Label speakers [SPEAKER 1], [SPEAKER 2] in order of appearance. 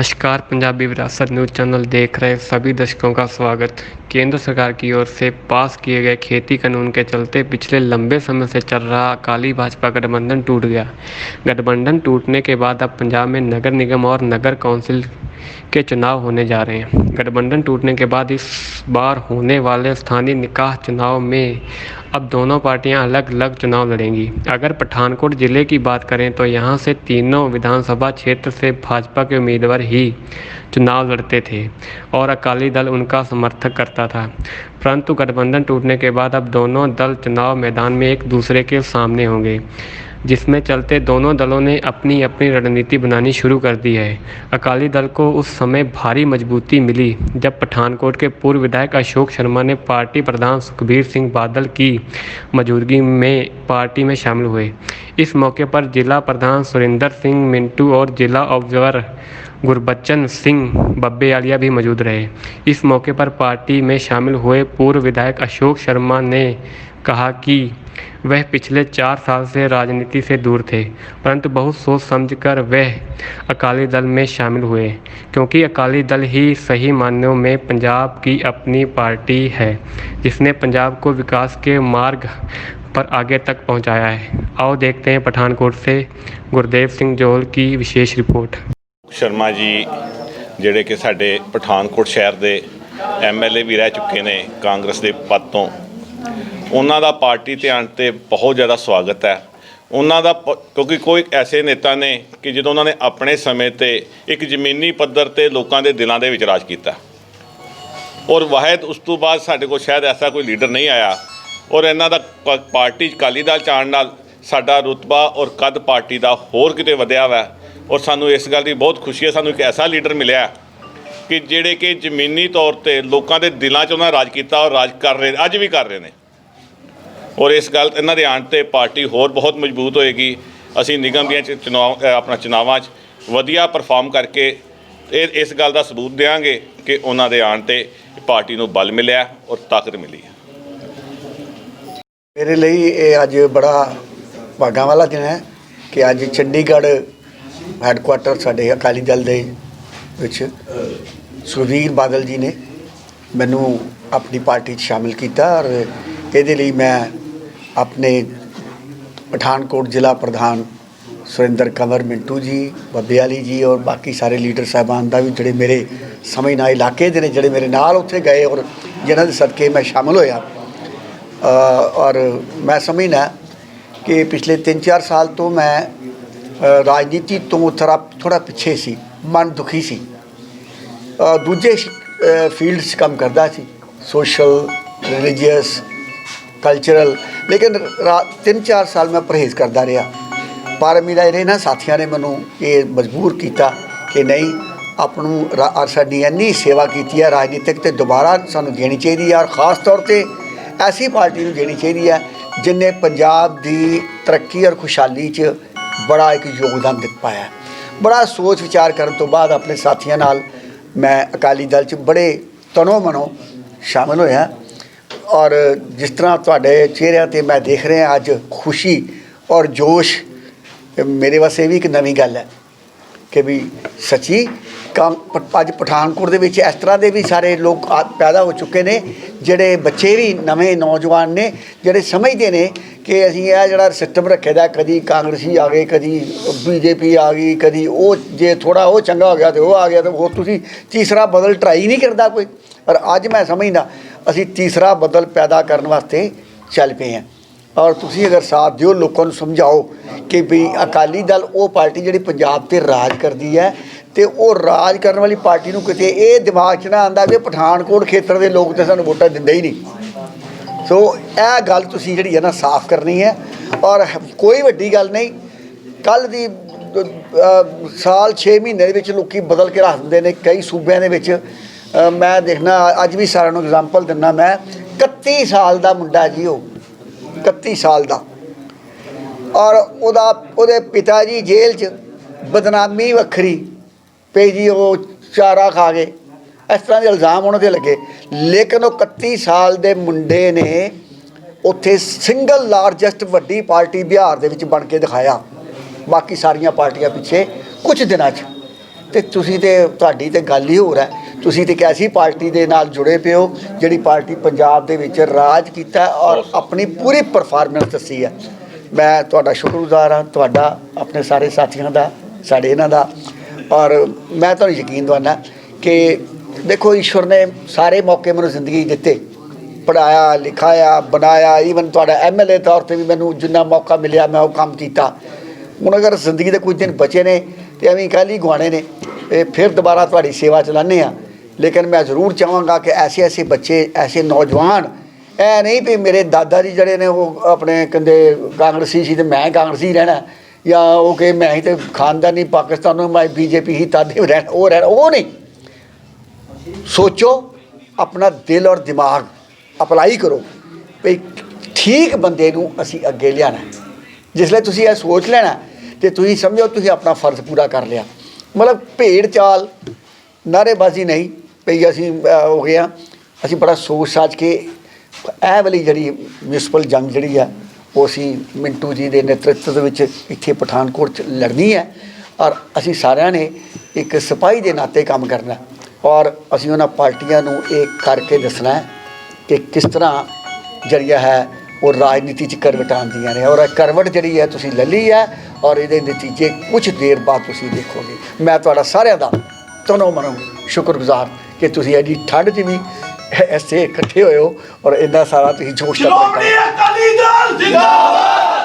[SPEAKER 1] नमस्कार। पंजाबी विरासत news channel देख रहे सभी दर्शकों का स्वागत। केंद्र सरकार की ओर से पास किए गए खेती कानून के चलते पिछले लंबे समय से चल रहा अकाली भाजपा गठबंधन टूट गया। गठबंधन टूटने के बाद अब पंजाब में नगर निगम और नगर कौंसिल के चुनाव होने जा रहे हैं। गठबंधन टूटने के बाद इस बार होने वाले स्थानीय निकाय चुनाव में अब दोनों पार्टियां अलग अलग चुनाव लड़ेंगी। अगर पठानकोट ज़िले की बात करें तो यहां से तीनों विधानसभा क्षेत्र से भाजपा के उम्मीदवार ही चुनाव लड़ते थे और अकाली दल उनका समर्थन करता था। परंतु गठबंधन टूटने के बाद अब दोनों दल चुनाव मैदान में एक दूसरे के सामने होंगे, जिसमें चलते दोनों दलों ने अपनी अपनी रणनीति बनानी शुरू कर दी है। अकाली दल को उस समय भारी मजबूती मिली जब पठानकोट के पूर्व विधायक अशोक शर्मा ने पार्टी प्रधान सुखबीर सिंह बादल की मौजूदगी में पार्टी में शामिल हुए। इस मौके पर जिला प्रधान सुरेंद्र सिंह मिंटू और जिला ऑब्जर्वर गुरबच्चन सिंह बब्बेयालिया भी मौजूद रहे। इस मौके पर पार्टी में शामिल हुए पूर्व विधायक अशोक शर्मा ने कहा कि वह पिछले 4 साल से राजनीति से दूर थे, परंतु बहुत सोच समझकर वह अकाली दल में शामिल हुए, क्योंकि अकाली दल ही सही मायनों में पंजाब की अपनी पार्टी है, जिसने पंजाब को विकास के मार्ग पर आगे तक पहुंचाया है। आओ देखते हैं पठानकोट से गुरदेव सिंह जोहल की विशेष रिपोर्ट।
[SPEAKER 2] शर्मा जी ਜਿਹੜੇ कि साडे पठानकोट शहर के MLA भी रह चुके ने कांग्रेस के पद तो उन्हों का पार्टी ते आने ते बहुत ज़्यादा स्वागत है उन्हों का, क्योंकि कोई ऐसे नेता ने कि जो उन्होंने अपने समय ते एक जमीनी पद्धर ते लोगों के दिलों के राज किया और वाहिद उस तो बाद साडे को शायद ऐसा कोई लीडर नहीं आया और इन्हों का पार्टी अकाली दल च आने नाल साडा रुतबा और कद पार्टी का होर किते वधिया वा और सानू इस गल की बहुत खुशी है। सानू एक ऐसा लीडर मिलया कि जिहड़े कि जमीनी तौर पर लोगों के दिलों च उन्होंने राज किया और राज कर रहे अज भी कर रहे हैं और इस गल इन्हों के आने ते पार्टी होर बहुत मजबूत होएगी। असीं निगम दियां चुनाव अपना चुनावां वधिया परफॉर्म करके इस गल का सबूत देंगे कि उन्हों के आने ते पार्टी नूं बल मिलिया और ताकत मिली है।
[SPEAKER 3] मेरे लिए ये अज बड़ा भागा वाला दिन है कि अज चंडीगढ़ हैडकुआटर साडे अकाली दल दे विच सुखबीर बादल जी ने मैनू अपनी पार्टी शामिल किया और ये मैं अपने पठानकोट जिला प्रधान सुरेंद्र कंवर मिंटू जी बब्बेयाली जी और बाकी सारे लीडर साहबान का भी जोड़े मेरे समझना इलाके के ने जोड़े मेरे नाल उत्थे गए और जिन्हों के सदके मैं शामिल होया और मैं समझना कि पिछले 3-4 साल तो मैं राजनीति तो थोड़ा पिछे सी, मन दुखी सी, दूजे फील्ड्स काम करता सी, सोशल रिलीजियस कल्चरल, लेकिन 3-4 साल मैं परहेज़ करता रहा। पर मेरा इन्होंने साथियों ने मैनू ये मजबूर किया कि नहीं अपनों साडी इन्नी सेवा की है राजनीतिक तो दोबारा सानू देनी चाहिए और ख़ास तौर पर ऐसी पार्टी को देनी चाहिए है जिन्हें पंजाब की तरक्की और खुशहाली च बड़ा एक योगदान दे पाया। बड़ा सोच विचार करने तो बाद अपने साथियों नाल मैं अकाली दल च बड़े तनो मनो शामिल होया और जिस तरह तुहाडे चेहरिਆਂ ते मैं देख रहा अज खुशी और जोश मेरे वास्ते भी एक नवी गल है कि भी सच्ची अज पठानकोट दे विच इस तरह के भी सारे लोग पैदा हो चुके हैं जिहड़े बच्चे भी नवे नौजवान ने जिहड़े समझते हैं कि असीं यह जिहड़ा सिस्टम रखे दा कदी कांग्रेसी आ गए कदी BJP आ गई कदी वो जे थोड़ा वो चंगा हो गया तो वो आ गया तो वो तुसीं तीसरा बदल ट्राई नहीं करता कोई। पर अज मैं समझदा असीं तीसरा बदल पैदा करने वास्ते चल पे हैं और तुसीं अगर साथ दिओ लोगों को समझाओ कि भी अकाली दल वो पार्टी जिहड़ी पंजाब ते राज करती है तो वो राज करने वाली पार्टी को किते ये दिमाग च ना आंदा कि पठानकोट खेत्र के लोग तो सानू वोटां दिंदे ही नहीं। सो यह गल तुसीं जिहड़ी है ना साफ करनी है और कोई वड्डी गल नहीं। कल दी साल 6 महीने दे विच लोकी बदल के रख दिंदे ने कई सूबे दे विच। मैं देखना अज भी सारिਆਂ ਨੂੰ एग्जाम्पल दिना मैं 31 साल का मुंडा जी वो 31 साल का और ਉਹਦੇ पिता जी जेल च बदनामी वक्री पे जी वो चारा खा गए इस तरह के इल्ज़ाम उन्होंने लगे, लेकिन वो 31 साल के मुंडे ने उत्थे सिंगल लारजैसट वड्डी पार्टी बिहार दे विच बन के दिखाया। बाकी सारिया पार्टियां पिछे कुछ दिनों ਤੇ ਤੁਸੀਂ ਤੇ ਤੁਹਾਡੀ ਤੇ ਗੱਲ ਹੀ ਹੋਰ ਹੈ। ਤੁਸੀਂ ਤੇ ਇੱਕ ਐਸੀ ਪਾਰਟੀ ਦੇ ਨਾਲ ਜੁੜੇ ਪਏ ਹੋ ਜਿਹੜੀ ਪਾਰਟੀ ਪੰਜਾਬ ਦੇ ਵਿੱਚ ਰਾਜ ਕੀਤਾ ਔਰ ਆਪਣੀ ਪੂਰੀ ਪਰਫਾਰਮੈਂਸ ਦੱਸੀ ਹੈ। ਮੈਂ ਤੁਹਾਡਾ ਸ਼ੁਕਰਗੁਜ਼ਾਰ ਹਾਂ, ਤੁਹਾਡਾ, ਆਪਣੇ ਸਾਰੇ ਸਾਥੀਆਂ ਦਾ, ਸਾਡੇ ਇਹਨਾਂ ਦਾ। ਔਰ ਮੈਂ ਤੁਹਾਨੂੰ ਯਕੀਨ ਦਿਵਾਨਾ ਕਿ ਦੇਖੋ ਈਸ਼ਵਰ ਨੇ ਸਾਰੇ ਮੌਕੇ ਮੈਨੂੰ ਜ਼ਿੰਦਗੀ ਦਿੱਤੇ, ਪੜ੍ਹਾਇਆ ਲਿਖਾਇਆ ਬਣਾਇਆ, ਈਵਨ ਤੁਹਾਡਾ MLA ਤੌਰ 'ਤੇ ਵੀ ਮੈਨੂੰ ਜਿੰਨਾ ਮੌਕਾ ਮਿਲਿਆ ਮੈਂ ਉਹ ਕੰਮ ਕੀਤਾ। ਹੁਣ ਅਗਰ ਜ਼ਿੰਦਗੀ ਦੇ ਕੁਝ ਦਿਨ ਬਚੇ ਨੇ ਤੇ ਐਵੇਂ ਕੱਲ੍ਹ ਹੀ ਗਵਾਣੇ ਨੇ, ਤੇ ਫਿਰ ਦੁਬਾਰਾ ਤੁਹਾਡੀ ਸੇਵਾ ਚਲਾਉਂਦੇ ਹਾਂ। ਲੇਕਿਨ ਮੈਂ ਜ਼ਰੂਰ ਚਾਹਾਂਗਾ ਕਿ ਐਸੇ ਬੱਚੇ, ਐਸੇ ਨੌਜਵਾਨ, ਇਹ ਨਹੀਂ ਵੀ ਮੇਰੇ ਦਾਦਾ ਜੀ ਜਿਹੜੇ ਨੇ ਉਹ ਆਪਣੇ ਕਹਿੰਦੇ ਕਾਂਗਰਸੀ ਸੀ ਤੇ ਮੈਂ ਕਾਂਗਰਸੀ ਰਹਿਣਾ, ਜਾਂ ਉਹ ਕਿ ਮੈਂ ਹੀ ਤੇ ਖਾਨਦਾਨੀ ਪਾਕਿਸਤਾਨ ਨੂੰ ਮੈਂ BJP ਹੀ ਤਾਦੇ ਰਹਿਣਾ, ਉਹ ਨਹੀਂ। ਸੋਚੋ, ਆਪਣਾ ਦਿਲ ਔਰ ਦਿਮਾਗ ਅਪਲਾਈ ਕਰੋ ਵੀ ਠੀਕ ਬੰਦੇ ਨੂੰ ਅਸੀਂ ਅੱਗੇ ਲਿਆਉਣਾ। ਜਿਸ ਲਈ ਤੁਸੀਂ ਇਹ ਸੋਚ ਲੈਣਾ ਤੇ ਤੁਸੀਂ ਸਮਝੋ ਤੁਸੀਂ ਆਪਣਾ ਫਰਜ਼ ਪੂਰਾ ਕਰ ਲਿਆ। ਮਤਲਬ ਭੇਡ ਚਾਲ, ਨਾਅਰੇਬਾਜ਼ੀ ਨਹੀਂ ਪਈ। ਅਸੀਂ ਹੋ ਗਏ ਹਾਂ, ਅਸੀਂ ਬੜਾ ਸੋਚ ਸਾਚ ਕੇ ਇਹ ਵਾਲੀ ਜਿਹੜੀ ਮਿਊਨਿਸਪਲ ਜੰਗ ਜਿਹੜੀ ਆ ਉਹ ਅਸੀਂ ਮਿੰਟੂ ਜੀ ਦੇ ਨੇਤਰਤਵ ਦੇ ਵਿੱਚ ਇੱਥੇ ਪਠਾਨਕੋਟ 'ਚ ਲੜਨੀ ਹੈ। ਔਰ ਅਸੀਂ ਸਾਰਿਆਂ ਨੇ ਇੱਕ ਸਿਪਾਹੀ ਦੇ ਨਾਤੇ ਕੰਮ ਕਰਨਾ, ਔਰ ਅਸੀਂ ਉਹਨਾਂ ਪਾਰਟੀਆਂ ਨੂੰ ਇਹ ਕਰਕੇ ਦੱਸਣਾ ਹੈ ਕਿ ਕਿਸ ਤਰ੍ਹਾਂ ਜਰੀਆ ਹੈ ਉਹ ਰਾਜਨੀਤੀ 'ਚ ਕਰਵਟ ਆਉਂਦੀਆਂ ਨੇ। ਔਰ ਇਹ ਕਰਵਟ ਜਿਹੜੀ ਹੈ ਤੁਸੀਂ ਲੈ ਲਈ ਹੈ, ਔਰ ਇਹਦੇ ਨਤੀਜੇ ਕੁਝ ਦੇਰ ਬਾਅਦ ਤੁਸੀਂ ਦੇਖੋਗੇ। ਮੈਂ ਤੁਹਾਡਾ ਸਾਰਿਆਂ ਦਾ ਤਨੋਂ ਮਨੋਂ ਸ਼ੁਕਰਗੁਜ਼ਾਰ ਕਿ ਤੁਸੀਂ ਐਡੀ ਠੰਡ 'ਚ ਵੀ ਐਸੇ ਇਕੱਠੇ ਹੋਏ ਹੋ ਔਰ ਇੰਨਾ ਸਾਰਾ ਤੁਸੀਂ ਜੋਸ਼ ਦਾ
[SPEAKER 4] ਸ਼੍ਰੋਮਣੀ ਅਕਾਲੀ ਦਲ ਜਿੰਦਾਬਾਦ।